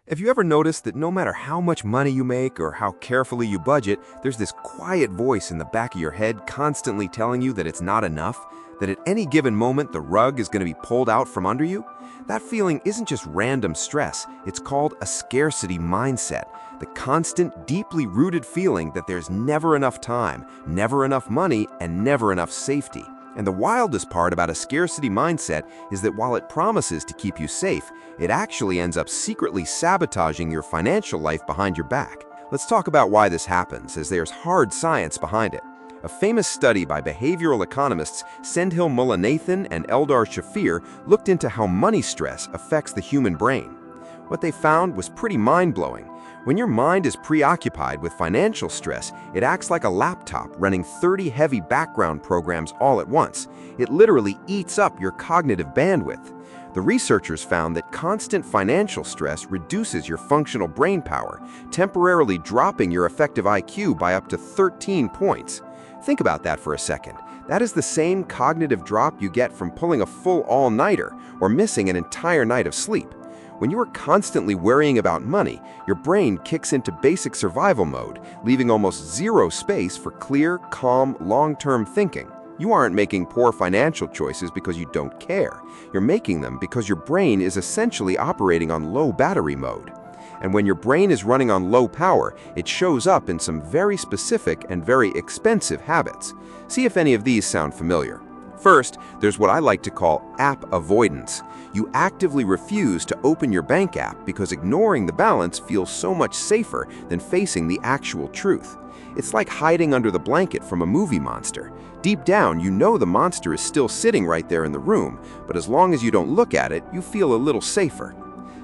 Have you ever noticed that no matter how much money you make or how carefully you budget, there's this quiet voice in the back of your head constantly telling you that it's not enough? That at any given moment the rug is going to be pulled out from under you? That feeling isn't just random stress, it's called a scarcity mindset. The constant, deeply rooted feeling that there's never enough time, never enough money, and never enough safety. And the wildest part about a scarcity mindset is that while it promises to keep you safe, it actually ends up secretly sabotaging your financial life behind your back. Let's talk about why this happens, as there's hard science behind it. A famous study by behavioral economists Sendhil Mullainathan and Eldar Shafir looked into how money stress affects the human brain. What they found was pretty mind-blowing. When your mind is preoccupied with financial stress, it acts like a laptop running 30 heavy background programs all at once. It literally eats up your cognitive bandwidth. The researchers found that constant financial stress reduces your functional brain power, temporarily dropping your effective IQ by up to 13 points. Think about that for a second. That is the same cognitive drop you get from pulling a full all-nighter or missing an entire night of sleep. When you are constantly worrying about money, your brain kicks into basic survival mode, leaving almost zero space for clear, calm, long-term thinking. You aren't making poor financial choices because you don't care. You're making them because your brain is essentially operating on low battery mode. And when your brain is running on low power, it shows up in some very specific and very expensive habits. See if any of these sound familiar. First, there's what I like to call app avoidance. You actively refuse to open your bank app because ignoring the balance feels so much safer than facing the actual truth. It's like hiding under the blanket from a movie monster. Deep down, you know the monster is still sitting right there in the room, but as long as you don't look at it, you feel a little safer.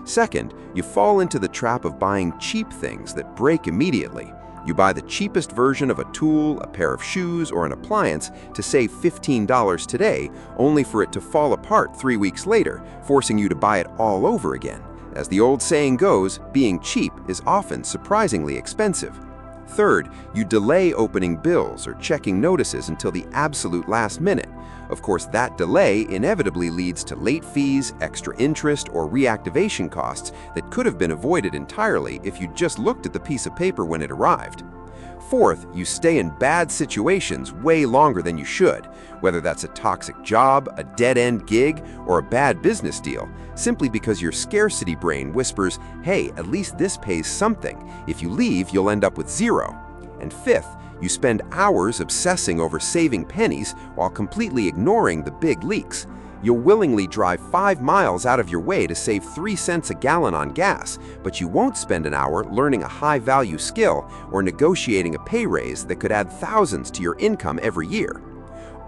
Second, you fall into the trap of buying cheap things that break immediately. You buy the cheapest version of a tool, a pair of shoes, or an appliance to save $15 today, only for it to fall apart 3 weeks later, forcing you to buy it all over again. As the old saying goes, being cheap is often surprisingly expensive. Third, you delay opening bills or checking notices until the absolute last minute. Of course, that delay inevitably leads to late fees, extra interest, or reactivation costs that could have been avoided entirely if you just looked at the piece of paper when it arrived. Fourth, you stay in bad situations way longer than you should, whether that's a toxic job, a dead-end gig, or a bad business deal, simply because your scarcity brain whispers, hey, at least this pays something. If you leave, you'll end up with zero. And fifth, you spend hours obsessing over saving pennies while completely ignoring the big leaks. You'll willingly drive 5 miles out of your way to save 3 cents a gallon on gas, but you won't spend an hour learning a high-value skill or negotiating a pay raise that could add thousands to your income every year.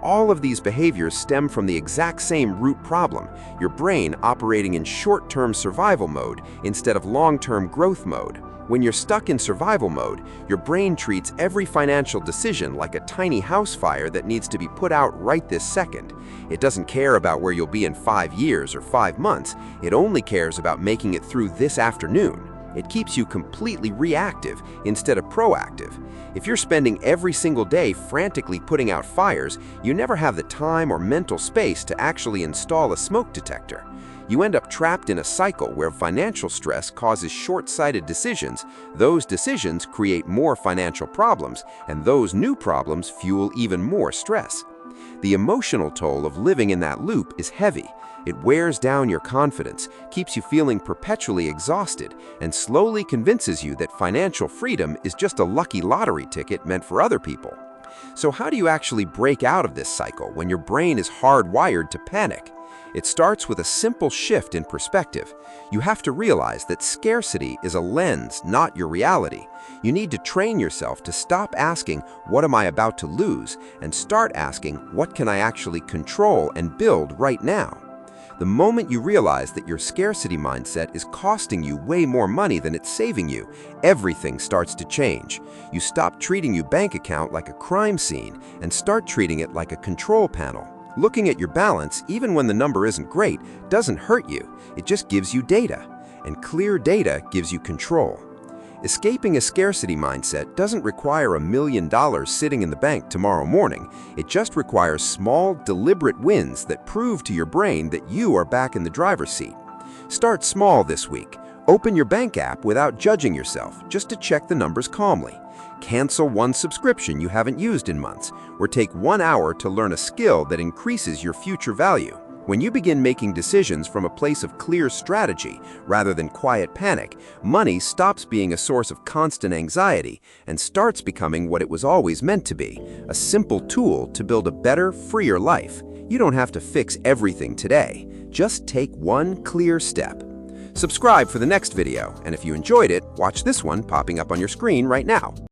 All of these behaviors stem from the exact same root problem, your brain operating in short-term survival mode instead of long-term growth mode. When you're stuck in survival mode, your brain treats every financial decision like a tiny house fire that needs to be put out right this second. It doesn't care about where you'll be in 5 years or 5 months. It only cares about making it through this afternoon. It keeps you completely reactive instead of proactive. If you're spending every single day frantically putting out fires, you never have the time or mental space to actually install a smoke detector. You end up trapped in a cycle where financial stress causes short-sighted decisions, those decisions create more financial problems, and those new problems fuel even more stress. The emotional toll of living in that loop is heavy. It wears down your confidence, keeps you feeling perpetually exhausted, and slowly convinces you that financial freedom is just a lucky lottery ticket meant for other people. So how do you actually break out of this cycle when your brain is hardwired to panic? It starts with a simple shift in perspective. You have to realize that scarcity is a lens, not your reality. You need to train yourself to stop asking, what am I about to lose, and start asking, what can I actually control and build right now? The moment you realize that your scarcity mindset is costing you way more money than it's saving you, everything starts to change. You stop treating your bank account like a crime scene and start treating it like a control panel. Looking at your balance, even when the number isn't great, doesn't hurt you. It just gives you data. And clear data gives you control. Escaping a scarcity mindset doesn't require $1 million sitting in the bank tomorrow morning. It just requires small, deliberate wins that prove to your brain that you are back in the driver's seat. Start small this week. Open your bank app without judging yourself, just to check the numbers calmly. Cancel one subscription you haven't used in months, or take 1 hour to learn a skill that increases your future value. When you begin making decisions from a place of clear strategy rather than quiet panic, money stops being a source of constant anxiety and starts becoming what it was always meant to be, a simple tool to build a better, freer life. You don't have to fix everything today. Just take one clear step. Subscribe for the next video, and if you enjoyed it, watch this one popping up on your screen right now.